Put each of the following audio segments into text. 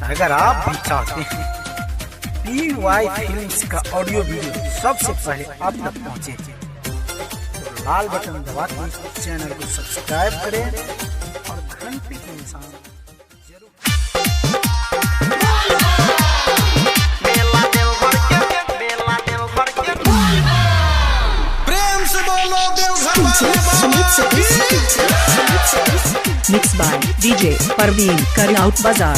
अगर आप भी चाहते हैं PY फिल्म्स का ऑडियो वीडियो सबसे पहले आप तक पहुंचे, तो लाल बटन दबा के चैनल को सब्सक्राइब करें और घंटी के निशान Mixed by DJ Parveen Karyaut Bazaar।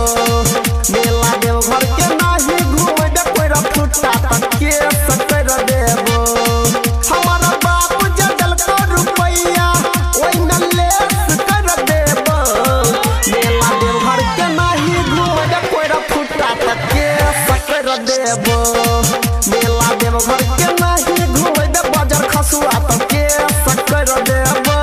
मेला देव घर के नाही घूमे दे कोई फुटा तक के सकर देबो हमारा बाप जगल को रुपैया ओइ न लेस कर देबो मेला देव घर के नाही घूमे दे कोई फुटा तक के सकर देबो मेला देव घर के नाही घूमे दे बाजार खसुआ तक के सकर देबो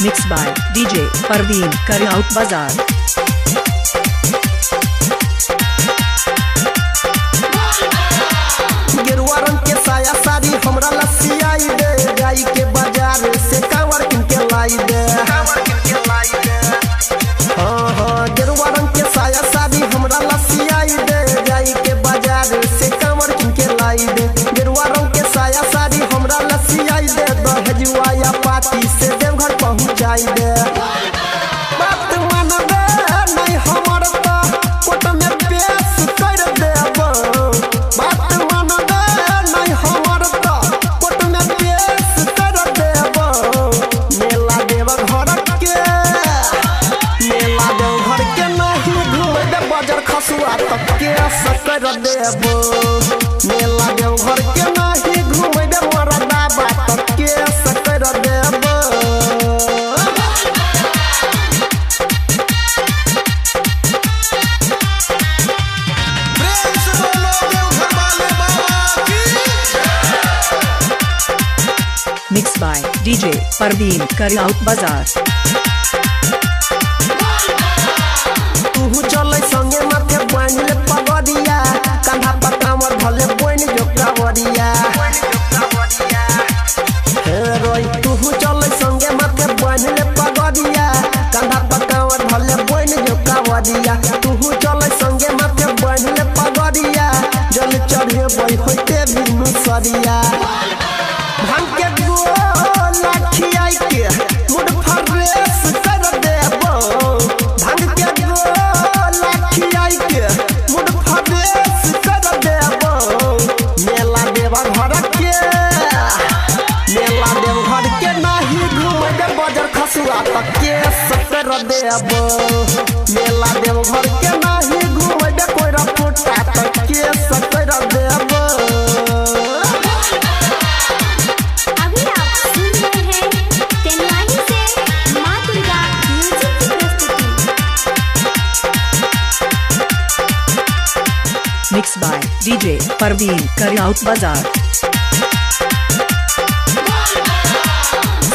Mixed by DJ Parveen Karyaut Bazaar। गेरुआ रंग के साया साड़ी हमरा लसियाई दे गाई के बाजार से कांवर किन के लाई दे हाँ गेरुआ रंग के साया साड़ी हमरा लसियाई दे गाई के बाजार से कांवर किन के लाई दे गेरुआ रंग के साया साड़ी हमरा लसियाई दे दहेजुआ या पार्टी से देवघर पहुंचाई दे बात मानबे नहीं हमर त कोट में पेश कर देबो बात मानबे नहीं हमर त कोट में पेश कर देबो मेला देव घर के नहीं घूमे दे बाजार खसुआ तक के सकर देबो मेला देव घर के नहीं घूमे दे मरदा बात तक के सकर देबो Mixed by DJ Parveen Karyaut Bazaar। तू चले संगे माथे बांधले पगड़िया कंधा पर कामर भले बोइन जो कावरिया हे रोई तू चले संगे माथे बांधले पगड़िया कंधा पर कामर भले बोइन जो कावरिया तू चले संगे माथे बांधले पगड़िया जल चढ़े बई होते बिनु सरिया भांग के गोला खियाई के मुड फरेस कर देबो भांग के गोला खियाई के मुड फरेस कर देबो मेला देव घर के नहीं घूमे दे बाजार खसुआ तक के सकर देबो मेला देव घर के नहीं घूमे दे कोई फुटा तक के सकर देबो Mixed by DJ Parveen Karyaut Bazaar।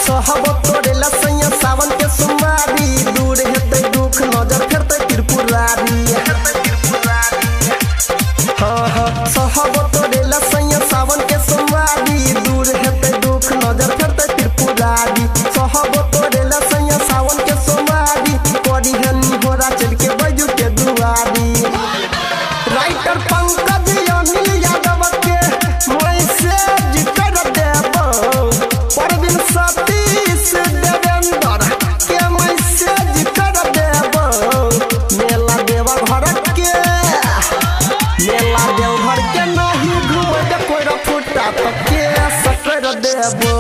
सहब तोरे लसैया सावन के सुमारी दूर हेतै दुख नजर फेरतै त्रिपुरारी सहब तोरे लसैया सावन के सुमारी दूर हेतै दुख नजर फेरतै त्रिपुरारी सहब तोरे लसैया सावन के सुमारी करी हनी होरा चल के बैजू के दुआरी राइटर पंकज अनिल यादव के मैसेज कर देबो परवीन सतीश देवेंद्र के मैसेज कर देबो मेला देव घर के नहीं घूमे दे कोई फुटा तक के सकर देबो।